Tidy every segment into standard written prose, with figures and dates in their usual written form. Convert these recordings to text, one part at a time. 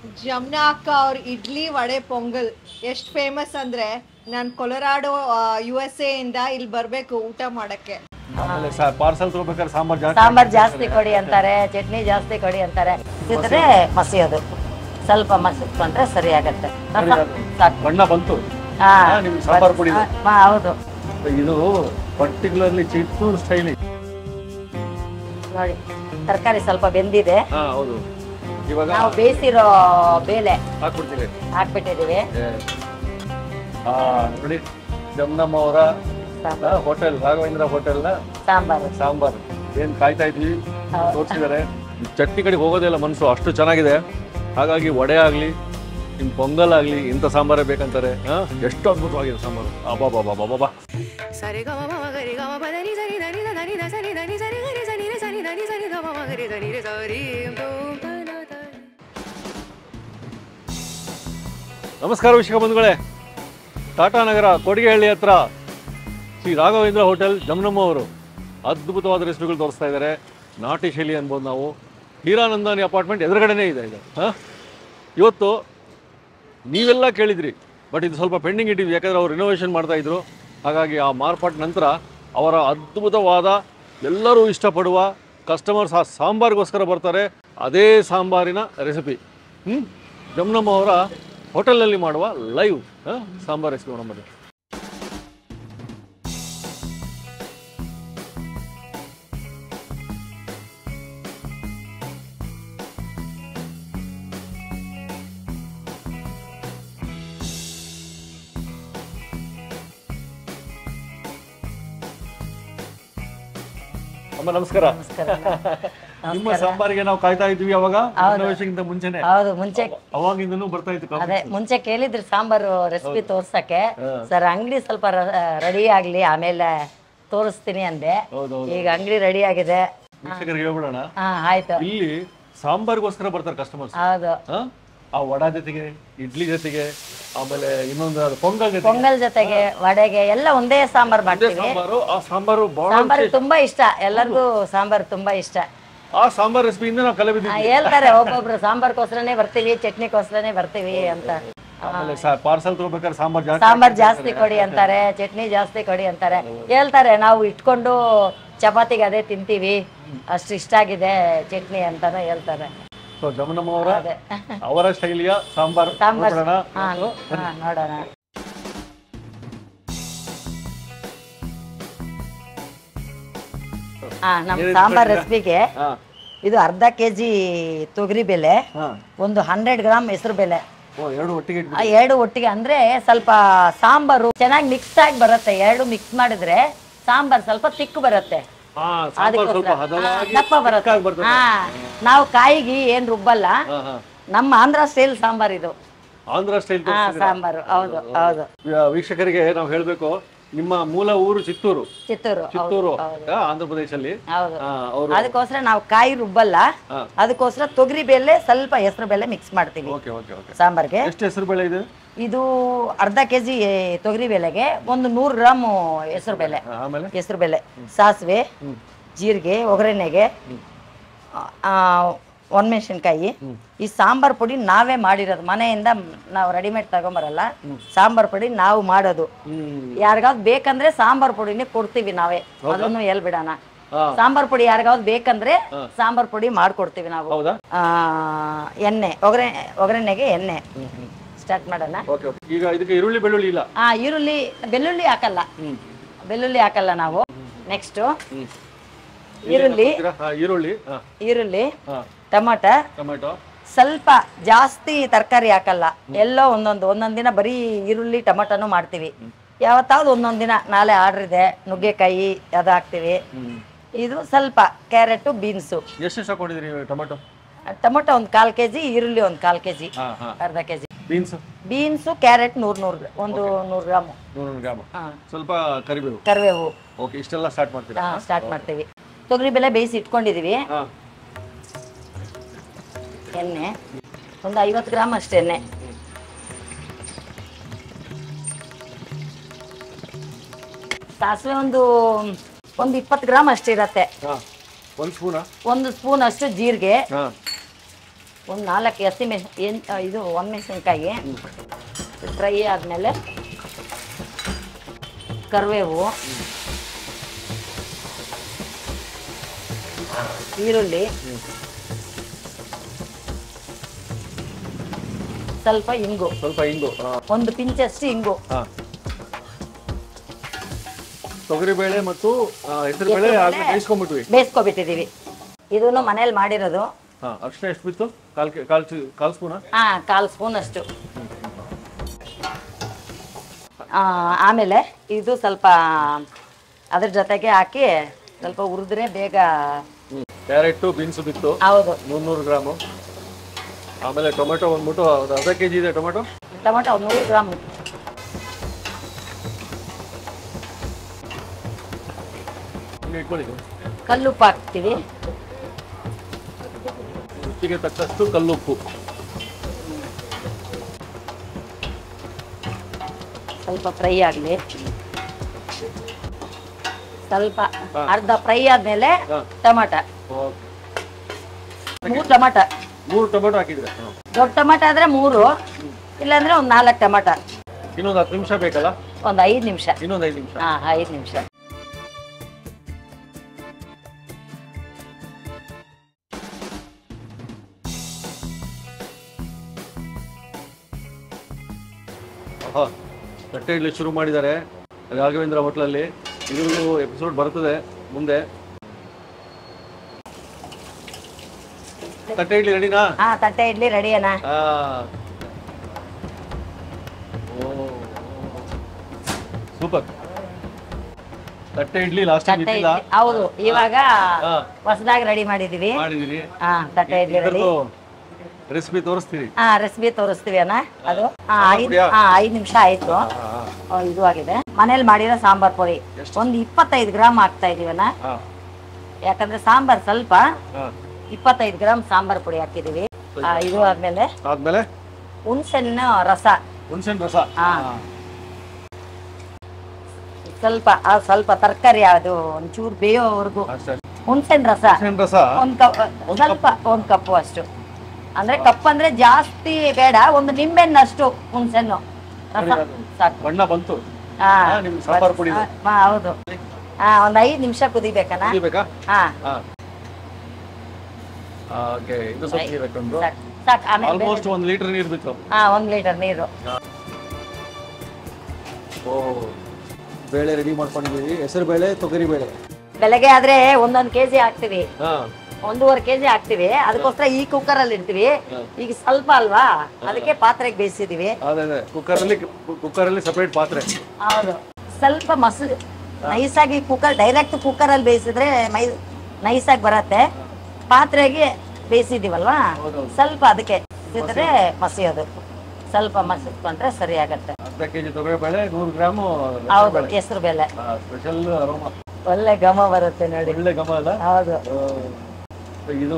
ಜಮ್ನಾ ಅಕ್ಕ ಅವ್ರ ಇಡ್ಲಿ ವಡೆ ಪೊಂಗಲ್ ಎಷ್ಟು ಫೇಮಸ್ ಅಂದ್ರೆ ನಾನು ಕೊಲರಾಡೋ USA ಇಂದ ಇಲ್ಲಿ ಬರ್ಬೇಕು ಊಟ ಮಾಡಕ್ಕೆ. ಆಮೇಲೆ ಪಾರ್ಸಲ್ ತಗೋಬೇಕಾದ್ರೆ ಸಾಂಬಾರ್ ಜಾಸ್ತಿ ಕೊಡಿ ಅಂತಾರೆ, ಚಟ್ನಿ ಜಾಸ್ತಿ ಕೊಡಿ ಅಂತಾರೆ. ಇದ್ರೆ ಮಸಿಯೋದು ಸ್ವಲ್ಪ ಮಸಿಕೊಂಡ್ರೆ ಸರಿ ಆಗತ್ತೆ. ಬಣ್ಣ ಬಂತು ನಿಮ್ಗೆ ಸಾಂಬಾರ್ ಪುಡಿ. ಹೌದು, ಇದು ಪರ್ಟಿಕ್ಯುಲರ್ಲಿ ಚಿತ್ತೂರು ಸ್ಟೈಲ್ ನೋಡಿ. ತರಕಾರಿ ಸ್ವಲ್ಪ ಬೆಂದಿದೆ. ಹೌದು, ಇವಾಗ ನಾವು ಬೇಯಿಸಿರೋ ಬೇಳೆ ಹಾಕ್ಬಿಡ್ತೀವಿ, ಹಾಕ್ಬಿಟ್ಟಿದೀವಿ. ನೋಡಿ ಜಮ್ನಮ್ಮ ಅವರ ಹೋಟೆಲ್ ರಾಘವೇಂದ್ರ ಹೋಟೆಲ್ನ ಸಾಂಬಾರ್ ಏನ್ ಕಾಯ್ತಾ ಇದ್ವಿ ತೋರಿಸಿದ್ದಾರೆ. ಚಟ್ನಿ ಕಡೆಗೆ ಹೋಗೋದಿಲ್ಲ ಮನಸ್ಸು, ಅಷ್ಟು ಚೆನ್ನಾಗಿದೆ. ಹಾಗಾಗಿ ವಡೆ ಆಗ್ಲಿ ನಿಮ್ ಪೊಂಗಲ್ ಆಗ್ಲಿ ಇಂಥ ಸಾಂಬಾರೇ ಬೇಕಂತಾರೆ. ಎಷ್ಟು ಅದ್ಭುತವಾಗಿದೆ ಸಾಂಬಾರು. ಅಬ್ಬಾ ನಮಸ್ಕಾರ ವೀಕ್ಷಕ ಬಂಧುಗಳೇ. ಟಾಟಾನಗರ ಕೊಡಿಗೆಹಳ್ಳಿ ಹತ್ರ ಶ್ರೀ ರಾಘವೇಂದ್ರ ಹೋಟೆಲ್ ಜಮ್ನಮ್ಮ ಅವರು ಅದ್ಭುತವಾದ ರೆಸಿಪಿಗಳು ತೋರಿಸ್ತಾ ಇದ್ದಾರೆ. ನಾಟಿ ಶೈಲಿ ಅನ್ಬೋದು ನಾವು. ಹೀರಾನಂದಾನಿ ಅಪಾರ್ಟ್ಮೆಂಟ್ ಎದುರುಗಡೆನೇ ಇದೆ ಇದು. ಇವತ್ತು ನೀವೆಲ್ಲ ಕೇಳಿದ್ರಿ, ಬಟ್ ಇದು ಸ್ವಲ್ಪ ಪೆಂಡಿಂಗ್ ಇಟ್ಟಿದ್ವಿ, ಯಾಕಂದರೆ ಅವ್ರು ರಿನೋವೇಷನ್ ಮಾಡ್ತಾಯಿದ್ರು. ಹಾಗಾಗಿ ಆ ಮಾರ್ಪಾಟ್ ನಂತರ ಅವರ ಅದ್ಭುತವಾದ ಎಲ್ಲರೂ ಇಷ್ಟಪಡುವ ಕಸ್ಟಮರ್ಸ್ ಆ ಸಾಂಬಾರಿಗೋಸ್ಕರ ಬರ್ತಾರೆ. ಅದೇ ಸಾಂಬಾರಿನ ರೆಸಿಪಿ ಜಮ್ನಮ್ಮ ಅವರ ಹೋಟೆಲ್ನಲ್ಲಿ ಮಾಡುವ ಲೈವ್ ಸಾಂಬಾರ್ ರೆಸಿಪಿ ನೋಡೋಣ. ಅಮ್ಮ ನಮಸ್ಕಾರ. ನಿಮ್ಮ ಸಾಂಬಾರಿಗೆ ನಾವು ಕಾಯ್ತಾ ಇದ್ವಿ ಅವಾಗ ಮುಂಚೆನೆ. ಹೌದು, ಮುಂಚೆ ಅವಾಗಿಂದನೂ ಬರ್ತಾ ಇತ್ತು. ಅದೇ ಮುಂಚೆ ಕೇಳಿದ್ರಿ ಸಾಂಬಾರು ರೆಸಿಪಿ ತೋರ್ಸಕ್ಕೆ. ಸರ್ ಅಂಗಡಿ ಸ್ವಲ್ಪ ರೆಡಿ ಆಗ್ಲಿ ಆಮೇಲೆ ತೋರಿಸ್ತೀನಿ ಅಂದೆ. ಈಗ ಅಂಗಡಿ ರೆಡಿ ಆಗಿದೆ. ವೀಕ್ಷಕರಿಗೆ ಹೇಳ್ಬಿಡೋಣ, ಆಯ್ತು. ಇಲ್ಲಿ ಸಾಂಬಾರ್ಗೋಸ್ಕರ ಬರ್ತಾರೆ ಕಸ್ಟಮರ್ಸ್. ಹೌದು, ಆ ವಡಾ ಜೊತೆಗೆ ಇಡ್ಲಿ ಜೊತೆಗೆ ಆಮೇಲೆ ಇನ್ನೊಂದು ಪೊಂಗಲ್ ಜೊತೆಗೆ ವಡೆಗೆ ಎಲ್ಲ ಒಂದೇ ಸಾಂಬಾರ್ ಮಾಡ್ತೀವಿ. ಆ ಸಾಂಬಾರು ಸಾಂಬಾರ್ ತುಂಬಾ ಇಷ್ಟ ಎಲ್ಲರಿಗೂ. ಸಾಂಬಾರ್ ತುಂಬಾ ಇಷ್ಟ. ಆ ಸಾಂಬಾರ್ ರೆಸಿಪಿಯಿಂದ ನಾವು ಕಲೆ ಬಿದ್ದಿದ್ದೀವಿ. ಹೇಳ್ತಾರೆ ಒಬ್ಬೊಬ್ರು ಸಾಂಬಾರ್ಗೋಸ್ಕರನೇ ಬರ್ತೀವಿ, ಚಟ್ನಿಗೋಸ್ಕರನೇ ಬರ್ತೀವಿ ಅಂತ. ಪಾರ್ಸಲ್ ತಗೋಬೇಕಾದ್ರೆ ಸಾಂಬಾರ್ ಜಾಸ್ತಿ ಕೊಡಿ ಅಂತಾರೆ, ಚಟ್ನಿ ಜಾಸ್ತಿ ಕೊಡಿ ಅಂತಾರೆ. ಹೇಳ್ತಾರೆ ನಾವು ಇಟ್ಕೊಂಡು ಚಪಾತಿಗೆ ಅದೇ ತಿಂತೀವಿ, ಅಷ್ಟು ಇಷ್ಟ ಆಗಿದೆ ಚಟ್ನಿ ಅಂತಾನು ಹೇಳ್ತಾರೆ. ಜಮ್ನಮ್ಮ ಅವರ ಶೈಲಿಯ ಸಾಂಬಾರ್ ನೋಡೋಣ. ನಮ್ ಸಾಂಬಾರ್ ರೆಸಿಪಿಗೆ ಇದು ಅರ್ಧ ಕೆಜಿ ತೊಗರಿ ಬೇಳೆ, ಒಂದು 100 ಗ್ರಾಮ್ ಹೆಸರು ಬೇಳೆ, ಎರಡು ಒಟ್ಟಿಗೆ ಅಂದ್ರೆ ಸ್ವಲ್ಪ ಸಾಂಬಾರು ಚೆನ್ನಾಗಿ ಮಿಕ್ಸ್ ಆಗಿ ಬರುತ್ತೆ. ಎರಡು ಮಿಕ್ಸ್ ಮಾಡಿದ್ರೆ ಸಾಂಬಾರ್ ಸ್ವಲ್ಪ ತಿಕ್ಕು ಬರುತ್ತೆ, ದಪ್ಪ ಬರುತ್ತೆ. ನಾವು ಕಾಯಿಗೆ ಏನ್ ರುಬ್ಬಲ್ಲ, ನಮ್ಮ ಆಂಧ್ರ ಸ್ಟೈಲ್ ಸಾಂಬಾರ್ ಇದು. ಆಂಧ್ರ ಸ್ಟೈಲ್ ಸಾಂಬಾರು. ಹೌದು ಹೌದು. ವೀಕ್ಷಕರಿಗೆ ನಾವು ಹೇಳ್ಬೇಕು, ನಿಮ್ಮ ಮೂಲ ಊರು ಚಿತ್ತೂರು. ಚಿತ್ತೂರು ಆಂಧ್ರ ಪ್ರದೇಶಲ್ಲಿ. ಅದಕ್ಕೋಸ್ಕರ ನಾವು ಕಾಯಿ ರುಬ್ಬಲ್ಲ, ಅದಕ್ಕೋಸ್ಕರ ತೊಗರಿ ಬೇಳೆ ಸ್ವಲ್ಪ ಹೆಸರು ಬೇಳೆ ಮಿಕ್ಸ್ ಮಾಡ್ತೀವಿ ಸಾಂಬಾರ್ಗೆ. ಎಷ್ಟು ಹೆಸರು ಬೇಳೆ ಇದೆ? ಇದು ಅರ್ಧ ಕೆಜಿ ತೊಗರಿ ಬೇಳೆಗೆ ಒಂದು 100 ಗ್ರಾಮ್ ಹೆಸರು ಬೇಳೆ. ಹೆಸರು ಬೇಳೆ, ಸಾಸಿವೆ, ಜೀರಿಗೆ, ಒಗ್ಗರಣೆಗೆ, ಒಣಮೆಣಸಿನ್ಕಾಯಿ. ಈ ಸಾಂಬಾರ್ ಪುಡಿ ನಾವೇ ಮಾಡಿರೋದು, ಮನೆಯಿಂದ ನಾವು ರೆಡಿಮೇಡ್ ತಗೊಂಬರಲ್ಲ. ಸಾಂಬಾರ್ ಪುಡಿ ನಾವು ಮಾಡೋದು. ಯಾರಿಗಾವ್ದು ಬೇಕಂದ್ರೆ ಸಾಂಬಾರ್ ಪುಡಿನೇ ಕೊಡ್ತೀವಿ ನಾವೇ, ಅದನ್ನು ಹೇಳ್ಬಿಡೋಣ. ಸಾಂಬಾರ್ ಪುಡಿ ಯಾರಿಗಾವ್ದು ಬೇಕಂದ್ರೆ ಸಾಂಬಾರ್ ಪುಡಿ ಮಾಡ್ಕೊಡ್ತೀವಿ ನಾವು. ಎಣ್ಣೆ, ಒಗ್ಗರಣೆಗೆ ಎಣ್ಣೆ ಸ್ಟಾರ್ಟ್ ಮಾಡೋಣ. ಈಗ ಇದಕ್ಕೆ ಈರುಳ್ಳಿ ಬೆಳ್ಳುಳ್ಳಿ ಇಲ್ಲ? ಈರುಳ್ಳಿ ಬೆಳ್ಳುಳ್ಳಿ ಹಾಕಲ್ಲ, ಬೆಳ್ಳುಳ್ಳಿ ಹಾಕಲ್ಲ ನಾವು. ನೆಕ್ಸ್ಟ್ ಈರುಳ್ಳಿ, ಟೊಮೆಟೊ, ಸ್ವಲ್ಪ ಜಾಸ್ತಿ ತರಕಾರಿ ಹಾಕಲ್ಲ. ಎಲ್ಲೋ ಒಂದೊಂದ್ ದಿನ ಬರೀ ಈರುಳ್ಳಿ ಟೊಮೆಟೊನು ಮಾಡ್ತೀವಿ. ಯಾವತ್ತಾವ್ದು ಒಂದೊಂದ್ ದಿನ, ನಾಳೆ ಆರ್ಡರ್ ಇದೆ ನುಗ್ಗೆಕಾಯಿ ಅದು ಹಾಕ್ತಿವಿ. ಇದು ಸ್ವಲ್ಪ ಕ್ಯಾರೆಟ್, ಬೀನ್ಸು. ಎಷ್ಟು ಹಾಕೊಂಡಿದ್ರಿ ಟೊಮೆಟೊ? ಟೊಮೆಟೊ ಒಂದು 1/4 ಕೆಜಿ, ಈರುಳ್ಳಿ ಒಂದು 1/4 ಕೆಜಿ, ಅರ್ಧ ಕೆಜಿ. Beans, carrot 100 gram. ಸ್ವಲ್ಪ ಕರಿಬೇವು. ಇಷ್ಟೆಲ್ಲ ಸ್ಟಾರ್ಟ್ ಮಾಡ್ತೀವಿ. ತೊಗರಿ ಬೇಳೆ ಬೇಯಿಸಿ ಇಟ್ಕೊಂಡಿದೀವಿ. ಎಣ್ಣೆ ಒಂದು 50 ಗ್ರಾಮ್ ಅಷ್ಟು ಎಣ್ಣೆ. ಸಾಸಿವೆ ಒಂದು 20 ಗ್ರಾಮ್ ಅಷ್ಟಿರತ್ತೆ. ಒಂದು ಸ್ಪೂನ್ ಅಷ್ಟು ಜೀರಿಗೆ, ಒಂದು 4 ಇದು ಒಣಮೆಣಸಿನ್ಕಾಯಿ ಫ್ರೈ ಆದಮೇಲೆ ಕರಿಬೇವು, ಈರುಳ್ಳಿ, ಸ್ವಲ್ಪ ಇಂಗು, ಒಂದು ಪಿಂಚಷ್ಟು ಇಂಗು, ತೊಗರಿಬೇಳೆ ಮತ್ತು ಹೆಸರುಬೇಳೆ ಬೇಯಿಸ್ಕೊಬಿಟ್ಟಿದೀವಿ. ಇದನ್ನು ಮನೇಲಿ ಮಾಡಿರೋದು. ಅಷ್ಟೇ ಎಷ್ಟು ಬಿತ್ತು? ಕಾಲ್ ಸ್ಪೂನ್? 1/4 ಸ್ಪೂನ್ ಅಷ್ಟು. ಆಮೇಲೆ ಇದು ಸ್ವಲ್ಪ ಅದ್ರ ಜೊತೆಗೆ ಹಾಕಿ ಸ್ವಲ್ಪ ಹುರಿದ್ರೆ ಬೇಗ. ಕ್ಯಾರೆಟ್ ಬೀನ್ಸ್ ಬಿತ್ತು. ಹೌದು, 300 ಗ್ರಾಮು. ಆಮೇಲೆ ಟೊಮೆಟೊ ಬಂದ್ಬಿಟ್ಟು ಅರ್ಧ ಕೆಜಿ ಇದೆ. Tomato 100 gram. ಇಟ್ಕೊಳ್ಳಿ. ಕಲ್ಲುಪ್ಪು ಹಾಕ್ತೀವಿ, ರುಚಿಗೆ ತಕ್ಕಷ್ಟು ಕಲ್ಲುಪ್ಪು. ಸ್ವಲ್ಪ ಫ್ರೈ ಆಗಲಿ. ಸ್ವಲ್ಪ ಅರ್ಧ ಫ್ರೈ ಆದ್ಮೇಲೆ ಟೊಮಾಟ, 3 ಟೊಮಾಟ. 3 ಟೊಮೆಟೊ ಹಾಕಿದ್ರೆ ದೊಡ್ಡ ಟೊಮಾಟ ಆದ್ರೆ 3, ಇಲ್ಲಾಂದ್ರೆ ಒಂದು 4 ಟೊಮಾಟ. ಇನ್ನೊಂದು 10 ನಿಮಿಷ ಬೇಕಲ್ಲ? ಒಂದು 5 ನಿಮಿಷ. ಇನ್ನೊಂದು 5 ನಿಮಿಷ. 5 ನಿಮಿಷ. ತಟ್ಟೆ ಇಡ್ಲಿ ಶುರು ಮಾಡಿದ್ದಾರೆ ರಾಘವೇಂದ್ರ ಹೋಟ್ಲಲ್ಲಿ. ಇದು ಎಪಿಸೋಡ್ ಬರ್ತದೆ ಮುಂದೆ. ತಟ್ಟೆ ಇಡ್ಲಿ ರೆಡಿನಾ? ತಟ್ಟೆ ಇಡ್ಲಿ ರೆಡಿ ಅಣ್ಣ. ಸೂಪರ್. ತಟ್ಟೆ ಇಡ್ಲಿ ಲಾಸ್ಟ್ ಟೈಮ್ ಇಟ್ಟಿಲ್ಲ. ಹೌದು, ಇವಾಗ ಹೊಸದಾಗಿ ರೆಡಿ ಮಾಡಿದೀವಿ. ತಟ್ಟೆ ಇಡ್ಲಿ ರೆಡಿ. ರೆಸಿಪಿ ತೋರಿಸ್ತೀವಿ. ರೆಸಿಪಿ ತೋರಿಸ್ತೀವಿ ಅಣ್ಣ. ಅದು 5 ನಿಮಿಷ ಆಯ್ತು. ಇದು ಆಗಿದೆ. ಮನೇಲಿ ಮಾಡಿರೋ ಸಾಂಬಾರ್ ಪುಡಿ ಒಂದು 25 ಗ್ರಾಮ್ ಹಾಕ್ತಾ ಇದೀವಣ್ಣ. ಯಾಕಂದ್ರೆ ಸಾಂಬಾರ್ ಸ್ವಲ್ಪ 25 ಗ್ರಾಮ್ ಸಾಂಬಾರ್ ಪುಡಿ ಹಾಕಿದೀವಿ. ಇದು ಆದ್ಮೇಲೆ ಹುಣಸೆಹಣ್ಣು ರಸ. ಸ್ವಲ್ಪ ತರಕಾರಿ ಅದು ಒಂಚೂರು ಬೇಯೋವರೆಗೂ ಹುಣಸೆಹಣ್ಣು ರಸ ಸ್ವಲ್ಪ 1 ಕಪ್ಪು ಅಷ್ಟು. ಅಂದ್ರೆ ಕಪ್ ಅಂದ್ರೆ ಜಾಸ್ತಿ ಬೇಡ, ಒಂದು ನಿಂಬೆಹಣ್ಣಷ್ಟು ಹುಣಸೆಹಣ್ಣು ರಸ ಸಾಕು. ಬಣ್ಣ ಬಂತು. ಹೌದು. ಒಂದ್ 5 ನಿಮಿಷ ಕುದಿಬೇಕಣ್ಣ. ಆಲ್ಮೋಸ್ಟ್ 1 ಲೀಟರ್ ನೀರು ಬಿತ್ತು. 1 ಲೀಟರ್ ನೀರು. ಬೇಳೆ ರೆಡಿ ಮಾಡ್ಕೊಂಡಿದ್ದೀವಿ. ಹೆಸರು ಬೇಳೆ, ತೊಗರಿ ಬೇಳೆ. ಬೆಳಗ್ಗೆ ಆದ್ರೆ 1 ಕೆಜಿ ಹಾಕ್ತಿವಿ, 1.5 ಕೆಜಿ ಹಾಕ್ತಿವಿ. ಅದಕ್ಕೋಸ್ಕರ ಈ ಕುಕ್ಕರ್ ಅಲ್ಲಿ ಇಡ್ತೀವಿ. ಈಗ ಸ್ವಲ್ಪ ಅಲ್ವಾ, ಅದಕ್ಕೆ ಪಾತ್ರೆಗೆ ಬೇಯಿಸಿದೀವಿ. ಕುಕ್ಕರ್ ಅಲ್ಲಿ ಸಪರೇಟ್ ಪಾತ್ರೆ. ಹೌದು. ಸ್ವಲ್ಪ ಮೊಸರು ನೈಸಾಗಿ ಡೈರೆಕ್ಟ್ ಕುಕ್ಕರ್ ಅಲ್ಲಿ ಬೇಯಿಸಿದ್ರೆ ನೈಸಾಗಿ ಬರತ್ತೆ. ಪಾತ್ರೆಗೆ ಬೇಯಿಸಿದೀವಲ್ವಾ, ಸ್ವಲ್ಪ ಅದಕ್ಕೆ ಮಸಿಯೋದು. ಸ್ವಲ್ಪ ಮಸಿಕೊಂಡ್ರೆ ಸರಿ ಆಗತ್ತೆ. ಅರ್ಧ ಕೆಜಿ ತೊಗರಿ ಬೇಳೆ, 100 ಗ್ರಾಮ್ ಹೌದು ಹೆಸರು ಬೇಳೆ. Special aroma. ಒಳ್ಳೆ ಘಮ ಬರುತ್ತೆ ನೋಡಿ. ಒಳ್ಳೆ ಘಮ ಅಲ್ಲ? ಹೌದು. ಇದು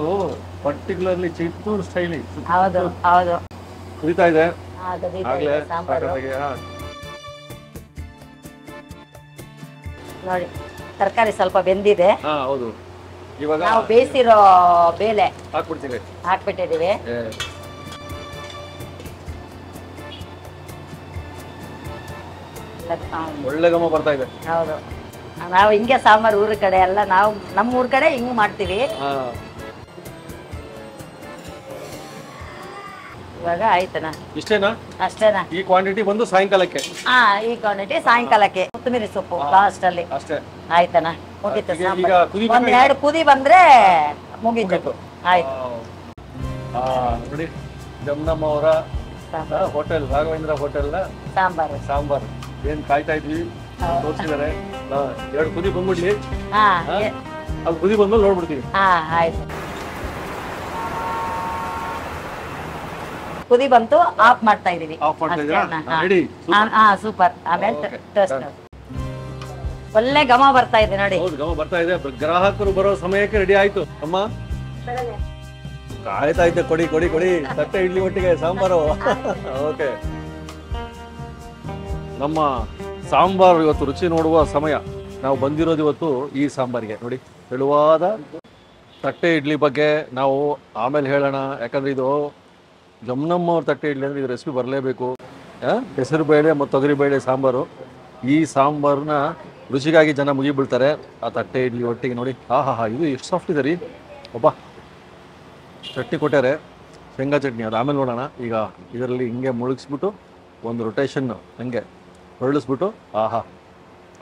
ಪರ್ಟಿಕ್ಯುಲರ್ಲಿ ಚಿತ್ತೂರು ಸ್ಟೈಲಿ. ಹೌದು ಹೌದು. ಕುದಿತಾ ಇದೆ. ನೋಡಿ ತರಕಾರಿ ಸ್ವಲ್ಪ ಬೆಂದಿದೆ. ಹೌದು. ಇವಾಗ ನಾವು ಬೇಯಿಸಿರೋ ಬೇಳೆ ಹಾಕ್ಬಿಟ್ಟಿದ್ದೀವಿ. ಒಳ್ಳೆ ಘಮ ಬರ್ತಾ ಇದೆ. ಹೌದು. ನಾವು ಹಿಂಗೆ ಸಾಂಬಾರ್ ಊರ ಕಡೆ ಎಲ್ಲ ನಾವು ನಮ್ಮ ಊರ ಕಡೆ ಹಿಂಗ್ ಮಾಡ್ತೀವಿ. ಇವಾಗ ಆಯ್ತನಾ? ಇಷ್ಟೇನಾ? ಅಷ್ಟೇನಾ? ಈ ಕ್ವಾಂಟಿಟಿ ಬಂದು ಸಾಯಂಕಾಲಕ್ಕೆ. ಈ ಕ್ವಾಂಟಿಟಿ ಸಾಯಂಕಾಲಕ್ಕೆ. ಕೊತ್ತಂಬರಿ ಸೊಪ್ಪು ಲಾಸ್ಟ್ ಅಲ್ಲಿ. ಅಷ್ಟೇ. ಆಯ್ತನಾ? ಮುಗೀತು ಸಾಂಬಾರ್. 1-2 ಕುದಿ ಬಂದ್ರೆ ಮುಗೀತು. ಆಯ್ತು. ನೋಡಿ ಜಮನಮ್ಮ ಅವರ ಹೋಟೆಲ್, ರಾಘವೇಂದ್ರ ಹೋಟೆಲ್ ಸಾಂಬಾರ್ ಏನ್ ಕಾಯ್ತಾ ಇದ್ವಿ ತೋರಿಸಿದಾರೆ. 2 ಕುದಿ ಬಂದ್ಬಿಡ್ಲಿ. ಅದು ಕುದಿ ಬಂದ್ಮೇಲೆ ನೋಡ್ಬಿಡ್ತೀವಿ. ಆಯ್ತು. ಕುದಿ ಬಂತು, ಆಫ್ ಮಾಡ್ತಾ ಇದೀವಿ. ಸೂಪರ್. ಆಮೇಲೆ ಟೇಸ್ಟ್ ಒಳ್ಳೆ ಘಮ ಬರ್ತಾ ಇದೆ ನೋಡಿ. ಘಮ ಬರ್ತಾ ಇದೆ. ಗ್ರಾಹಕರು ಬರೋ ಸಮಯಕ್ಕೆ ರೆಡಿ ಆಯ್ತು. ಅಮ್ಮ ಕಾಯ್ತಾ ಇದ್ದೆ, ಕೊಡಿ ಕೊಡಿ ಕೊಡಿ ತಟ್ಟೆ ಇಡ್ಲಿ ಒಟ್ಟಿಗೆ ಸಾಂಬಾರು. ಓಕೆ, ನಮ್ಮ ಸಾಂಬಾರು ಇವತ್ತು ರುಚಿ ನೋಡುವ ಸಮಯ. ನಾವು ಬಂದಿರೋದು ಇವತ್ತು ಈ ಸಾಂಬಾರಿಗೆ. ನೋಡಿ, ತೆಳುವಾದ ತಟ್ಟೆ ಇಡ್ಲಿ ಬಗ್ಗೆ ನಾವು ಆಮೇಲೆ ಹೇಳೋಣ, ಯಾಕಂದರೆ ಇದು ಜಮ್ನಮ್ಮ ಅವ್ರ ತಟ್ಟೆ ಇಡ್ಲಿ ಅಂದರೆ ಇದು ರೆಸಿಪಿ ಬರಲೇಬೇಕು. ಹೆಸರು ಬೇಳೆ ಮತ್ತು ತೊಗರಿಬೇಳೆ ಸಾಂಬಾರು, ಈ ಸಾಂಬಾರನ್ನ ರುಚಿಗಾಗಿ ಜನ ಮುಗಿಬೀಳ್ತಾರೆ ಆ ತಟ್ಟೆ ಇಡ್ಲಿ ಒಟ್ಟಿಗೆ. ನೋಡಿ ಇದು ಎಷ್ಟು ಸಾಫ್ಟ್ ಇದೆ ರೀ. ಒಬ್ಬ ಚಟ್ನಿ ಕೊಟ್ಟಾರೆ, ಶೇಂಗಾ ಚಟ್ನಿ, ಅದು ಆಮೇಲೆ ನೋಡೋಣ. ಈಗ ಇದರಲ್ಲಿ ಹಿಂಗೆ ಮುಳುಗಿಸ್ಬಿಟ್ಟು ಒಂದು ರೊಟೇಷನ್ ಹಂಗೆ ಹೊರಳಿಸ್ಬಿಟ್ಟು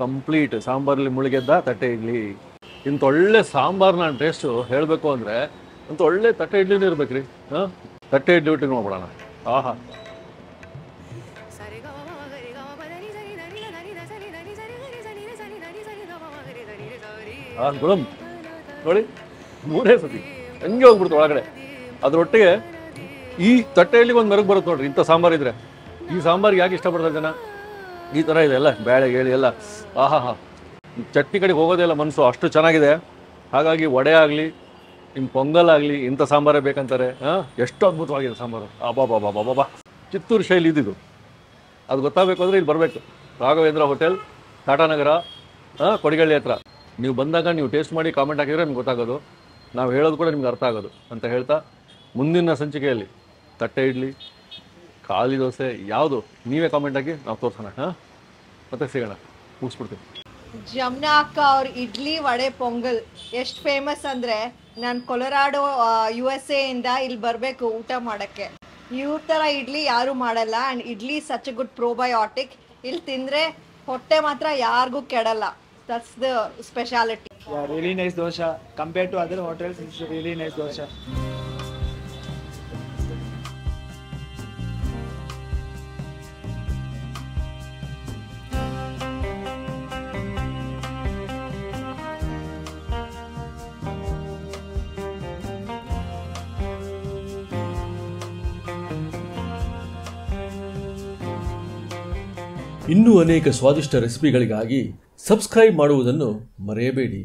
ಕಂಪ್ಲೀಟ್ ಸಾಂಬಾರಲ್ಲಿ ಮುಳುಗೆದ್ದ ತಟ್ಟೆ ಇಡ್ಲಿ. ಇಂಥ ಒಳ್ಳೆ ಸಾಂಬಾರು ನಾನು ಟೇಸ್ಟು ಹೇಳಬೇಕು ಅಂದರೆ ಅಂತ ಒಳ್ಳೆ ತಟ್ಟೆ ಇಡ್ಲಿನೇ ಇರ್ಬೇಕು ರೀ. ತಟ್ಟೆ ಇಡ್ಲಿ ಒಟ್ಟಿಗೆ ನೋಡ್ಬಿಡೋಣ. ಗುಳಂ ನೋಡಿ, 3 ಸತಿ ಹಂಗೆ ಹೋಗ್ಬಿಡ್ತು ಒಳಗಡೆ. ಅದರೊಟ್ಟಿಗೆ ಈ ತಟ್ಟೆಯಲ್ಲಿ ಒಂದು ಮೆರುಗು ಬರುತ್ತೆ ನೋಡ್ರಿ, ಇಂಥ ಸಾಂಬಾರು ಇದ್ರೆ. ಈ ಸಾಂಬಾರಿಗೆ ಯಾಕೆ ಇಷ್ಟಪಡ್ತಾರೆ ಜನ? ಈ ಥರ ಇದೆ ಎಲ್ಲ ಬೇಳೆ ಗೇಳಿ ಎಲ್ಲ ಚಟ್ನಿ ಕಡೆಗೆ ಹೋಗೋದೇ ಇಲ್ಲ ಮನಸ್ಸು, ಅಷ್ಟು ಚೆನ್ನಾಗಿದೆ. ಹಾಗಾಗಿ ವಡೆ ಆಗಲಿ ನಿಮ್ಮ ಪೊಂಗಲ್ ಆಗಲಿ ಇಂಥ ಸಾಂಬಾರೇ ಬೇಕಂತಾರೆ. ಎಷ್ಟು ಅದ್ಭುತವಾಗಿದೆ ಸಾಂಬಾರು. ಬಾಬಾ ಚಿತ್ತೂರು ಶೈಲಿ ಇದ್ದಿದ್ದು. ಅದು ಗೊತ್ತಾಗಬೇಕು ಅಂದರೆ ಇಲ್ಲಿ ಬರಬೇಕು, ರಾಘವೇಂದ್ರ ಹೋಟೆಲ್, ಟಾಟಾನಗರ, ಕೊಡಿಗಳ್ಳಿ ಹತ್ರ. ನೀವು ಬಂದಾಗ ನೀವು ಟೇಸ್ಟ್ ಮಾಡಿ ಕಾಮೆಂಟ್ ಹಾಕಿದರೆ ನಿಮ್ಗೆ ಗೊತ್ತಾಗೋದು, ನಾವು ಹೇಳೋದು ಕೂಡ ನಿಮ್ಗೆ ಅರ್ಥ ಆಗೋದು ಅಂತ ಹೇಳ್ತಾ, ಮುಂದಿನ ಸಂಚಿಕೆಯಲ್ಲಿ ತಟ್ಟೆ ಇಡ್ಲಿ, ಖಾಲಿ ದೋಸೆ ಯಾವುದು ನೀವೇ ಕಾಮೆಂಟ್ ಹಾಕಿ ನಾವು ತೋರಿಸೋಣ. ಮತ್ತೆ ಸಿಗೋಣ, ಮುಗಿಸ್ಬಿಡ್ತೀವಿ. ಜಮ್ನಾ ಅಕ್ಕ ಅವ್ರ ಇಡ್ಲಿ ವಡೆ ಪೊಂಗಲ್ ಎಷ್ಟು ಫೇಮಸ್ ಅಂದರೆ ನಾನು ಕೊಲರಾಡೋ USA ಇಂದ ಇಲ್ಲಿ ಬರಬೇಕು ಊಟ ಮಾಡೋಕ್ಕೆ. ಇವ್ರ ಥರ ಇಡ್ಲಿ ಯಾರೂ ಮಾಡಲ್ಲ. And idli such a good probiotic. ಇಲ್ಲಿ ತಿಂದರೆ ಹೊಟ್ಟೆ ಮಾತ್ರ ಯಾರಿಗೂ ಕೆಡಲ್ಲ. That's the speciality. Really nice dosa. Compared to other hotels, it's a really nice dosa. ಇನ್ನೂ ಅನೇಕ ಸ್ವಾದಿಷ್ಟ ರೆಸಿಪಿಗಳಿಗಾಗಿ ಸಬ್ಸ್ಕ್ರೈಬ್ ಮಾಡುವುದನ್ನು ಮರೆಯಬೇಡಿ.